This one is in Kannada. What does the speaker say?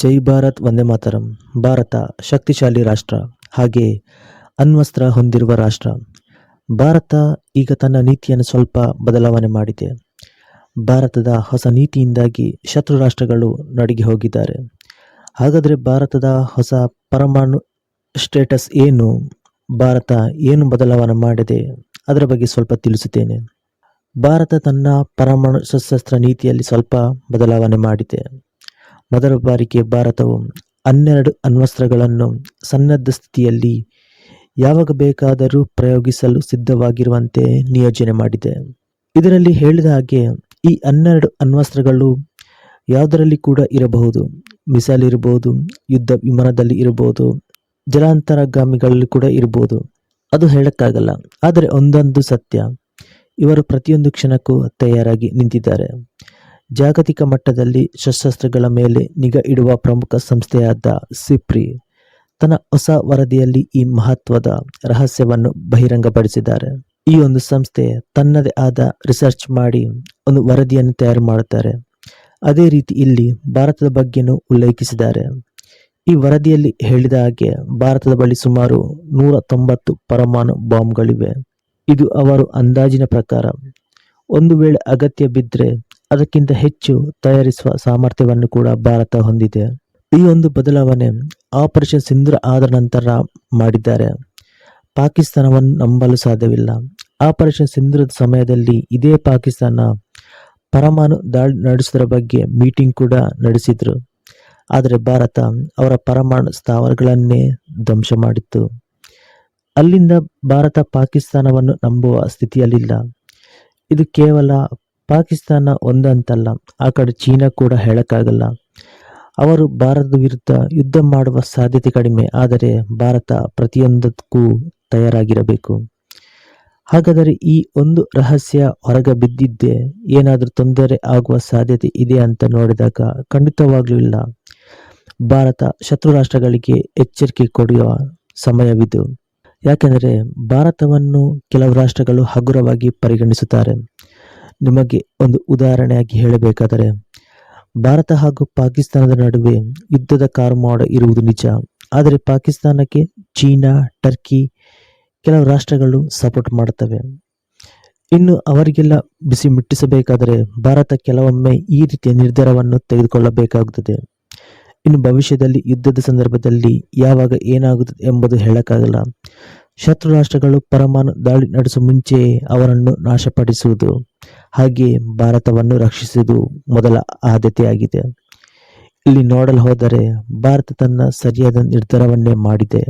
ಜೈ ಭಾರತ್ ವಂದೇ ಮಾತರಂ. ಭಾರತ ಶಕ್ತಿಶಾಲಿ ರಾಷ್ಟ್ರ, ಹಾಗೆ ಅಣ್ವಸ್ತ್ರ ಹೊಂದಿರುವ ರಾಷ್ಟ್ರ. ಭಾರತ ಈಗ ತನ್ನ ನೀತಿಯನ್ನು ಸ್ವಲ್ಪ ಬದಲಾವಣೆ ಮಾಡಿದೆ. ಭಾರತದ ಹೊಸ ನೀತಿಯಿಂದಾಗಿ ಶತ್ರು ರಾಷ್ಟ್ರಗಳು ನಡುಗಿ ಹೋಗಿದ್ದಾರೆ. ಹಾಗಾದರೆ ಭಾರತದ ಹೊಸ ಪರಮಾಣು ಸ್ಟೇಟಸ್ ಏನು? ಭಾರತ ಏನು ಬದಲಾವಣೆ ಮಾಡಿದೆ? ಅದರ ಬಗ್ಗೆ ಸ್ವಲ್ಪ ತಿಳಿಸುತ್ತೇನೆ. ಭಾರತ ತನ್ನ ಪರಮಾಣು ಶಸ್ತ್ರಾಸ್ತ್ರ ನೀತಿಯಲ್ಲಿ ಸ್ವಲ್ಪ ಬದಲಾವಣೆ ಮಾಡಿದೆ. ಮೊದಲ ಬಾರಿಗೆ ಭಾರತವು 12 ಅಣ್ವಸ್ತ್ರಗಳನ್ನು ಸನ್ನದ್ಧ ಸ್ಥಿತಿಯಲ್ಲಿ ಯಾವಾಗ ಬೇಕಾದರೂ ಪ್ರಯೋಗಿಸಲು ಸಿದ್ಧವಾಗಿರುವಂತೆ ನಿಯೋಜನೆ ಮಾಡಿದೆ. ಇದರಲ್ಲಿ ಹೇಳಿದ ಹಾಗೆ ಈ 12 ಅಣ್ವಸ್ತ್ರಗಳು ಯಾವುದರಲ್ಲಿ ಕೂಡ ಇರಬಹುದು. ಮಿಸೈಲ್ ಇರಬಹುದು, ಯುದ್ಧ ವಿಮಾನದಲ್ಲಿ ಇರಬಹುದು, ಜಲಾಂತರ್ಗಾಮಿಗಳಲ್ಲಿ ಕೂಡ ಇರಬಹುದು. ಅದು ಹೇಳಕ್ಕಾಗಲ್ಲ. ಆದರೆ ಒಂದೊಂದು ಸತ್ಯ, ಇವರು ಪ್ರತಿಯೊಂದು ಕ್ಷಣಕ್ಕೂ ತಯಾರಾಗಿ ನಿಂತಿದ್ದಾರೆ. ಜಾಗತಿಕ ಮಟ್ಟದಲ್ಲಿ ಶಸ್ತ್ರಾಸ್ತ್ರಗಳ ಮೇಲೆ ನಿಗಾ ಇಡುವ ಪ್ರಮುಖ ಸಂಸ್ಥೆಯಾದ ಸಿಪ್ರಿ ತನ್ನ ಹೊಸ ವರದಿಯಲ್ಲಿ ಈ ಮಹತ್ವದ ರಹಸ್ಯವನ್ನು ಬಹಿರಂಗಪಡಿಸಿದ್ದಾರೆ. ಈ ಒಂದು ಸಂಸ್ಥೆ ತನ್ನದೇ ಆದ ರಿಸರ್ಚ್ ಮಾಡಿ ಒಂದು ವರದಿಯನ್ನು ತಯಾರು ಮಾಡುತ್ತಾರೆ. ಅದೇ ರೀತಿ ಇಲ್ಲಿ ಭಾರತದ ಬಗ್ಗೆನೂ ಉಲ್ಲೇಖಿಸಿದ್ದಾರೆ. ಈ ವರದಿಯಲ್ಲಿ ಹೇಳಿದ ಹಾಗೆ ಭಾರತದ ಬಳಿ ಸುಮಾರು 190 ಪರಮಾಣು ಬಾಂಬ್ಗಳಿವೆ. ಇದು ಅವರು ಅಂದಾಜಿನ ಪ್ರಕಾರ. ಒಂದು ವೇಳೆ ಅಗತ್ಯ ಬಿದ್ದರೆ ಅದಕ್ಕಿಂತ ಹೆಚ್ಚು ತಯಾರಿಸುವ ಸಾಮರ್ಥ್ಯವನ್ನು ಕೂಡ ಭಾರತ ಹೊಂದಿದೆ. ಈ ಒಂದು ಬದಲಾವಣೆ ಆಪರೇಷನ್ ಸಿಂಧೂರ ಆದ ನಂತರ ಮಾಡಿದ್ದಾರೆ. ಪಾಕಿಸ್ತಾನವನ್ನು ನಂಬಲು ಸಾಧ್ಯವಿಲ್ಲ. ಆಪರೇಷನ್ ಸಿಂಧೂರದ ಸಮಯದಲ್ಲಿ ಇದೇ ಪಾಕಿಸ್ತಾನ ಪರಮಾಣು ದಾಳಿ ನಡೆಸುವುದರ ಬಗ್ಗೆ ಮೀಟಿಂಗ್ ಕೂಡ ನಡೆಸಿದ್ರು. ಆದರೆ ಭಾರತ ಅವರ ಪರಮಾಣು ಸ್ಥಾವರಗಳನ್ನೇ ಧ್ವಂಸ ಮಾಡಿತ್ತು. ಅಲ್ಲಿಂದ ಭಾರತ ಪಾಕಿಸ್ತಾನವನ್ನು ನಂಬುವ ಸ್ಥಿತಿಯಲ್ಲಿಲ್ಲ. ಇದು ಕೇವಲ ಪಾಕಿಸ್ತಾನ ಒಂದಂತಲ್ಲ, ಆ ಕಡೆ ಚೀನಾ ಕೂಡ ಹೇಳಕ್ಕಾಗಲ್ಲ. ಅವರು ಭಾರತದ ವಿರುದ್ಧ ಯುದ್ಧ ಮಾಡುವ ಸಾಧ್ಯತೆ ಕಡಿಮೆ. ಆದರೆ ಭಾರತ ಪ್ರತಿಯೊಂದಕ್ಕೂ ತಯಾರಾಗಿರಬೇಕು. ಹಾಗಾದರೆ ಈ ಒಂದು ರಹಸ್ಯ ಹೊರಗೆ ಬಿದ್ದಿದ್ದೇ ಏನಾದರೂ ತೊಂದರೆ ಆಗುವ ಸಾಧ್ಯತೆ ಇದೆ ಅಂತ ನೋಡಿದಾಗ ಖಂಡಿತವಾಗ್ಲೂ ಇಲ್ಲ. ಭಾರತ ಶತ್ರು ರಾಷ್ಟ್ರಗಳಿಗೆ ಎಚ್ಚರಿಕೆ ಕೊಡುವ ಸಮಯವಿದು. ಯಾಕೆಂದರೆ ಭಾರತವನ್ನು ಕೆಲವು ರಾಷ್ಟ್ರಗಳು ಹಗುರವಾಗಿ ಪರಿಗಣಿಸುತ್ತಾರೆ. ನಿಮಗೆ ಒಂದು ಉದಾಹರಣೆಯಾಗಿ ಹೇಳಬೇಕಾದರೆ, ಭಾರತ ಹಾಗೂ ಪಾಕಿಸ್ತಾನದ ನಡುವೆ ಯುದ್ಧದ ಕಾರ್ಮೋಡ ಇರುವುದು ನಿಜ. ಆದರೆ ಪಾಕಿಸ್ತಾನಕ್ಕೆ ಚೀನಾ, ಟರ್ಕಿ ಕೆಲವು ರಾಷ್ಟ್ರಗಳು ಸಪೋರ್ಟ್ ಮಾಡುತ್ತವೆ. ಇನ್ನು ಅವರಿಗೆಲ್ಲ ಬಿಸಿ ಮುಟ್ಟಿಸಬೇಕಾದರೆ ಭಾರತ ಕೆಲವೊಮ್ಮೆ ಈ ರೀತಿಯ ನಿರ್ಧಾರವನ್ನು ತೆಗೆದುಕೊಳ್ಳಬೇಕಾಗುತ್ತದೆ. ಇನ್ನು ಭವಿಷ್ಯದಲ್ಲಿ ಯುದ್ಧದ ಸಂದರ್ಭದಲ್ಲಿ ಯಾವಾಗ ಏನಾಗುತ್ತದೆ ಎಂಬುದು ಹೇಳಕ್ಕಾಗಲ್ಲ. ಶತ್ರು ರಾಷ್ಟ್ರಗಳು ಪರಮಾಣು ದಾಳಿ ನಡೆಸುವ ಮುಂಚೆಯೇ ಅವರನ್ನು ನಾಶಪಡಿಸುವುದು, ಹಾಗೆಯೇ ಭಾರತವನ್ನು ರಕ್ಷಿಸುವುದು ಮೊದಲ ಆದ್ಯತೆಯಾಗಿದೆ. ಇಲ್ಲಿ ನೋಡಲು ಹೋದರೆ ಭಾರತ ತನ್ನ ಸರಿಯಾದ ನಿರ್ಧಾರವನ್ನೇ ಮಾಡಿದೆ.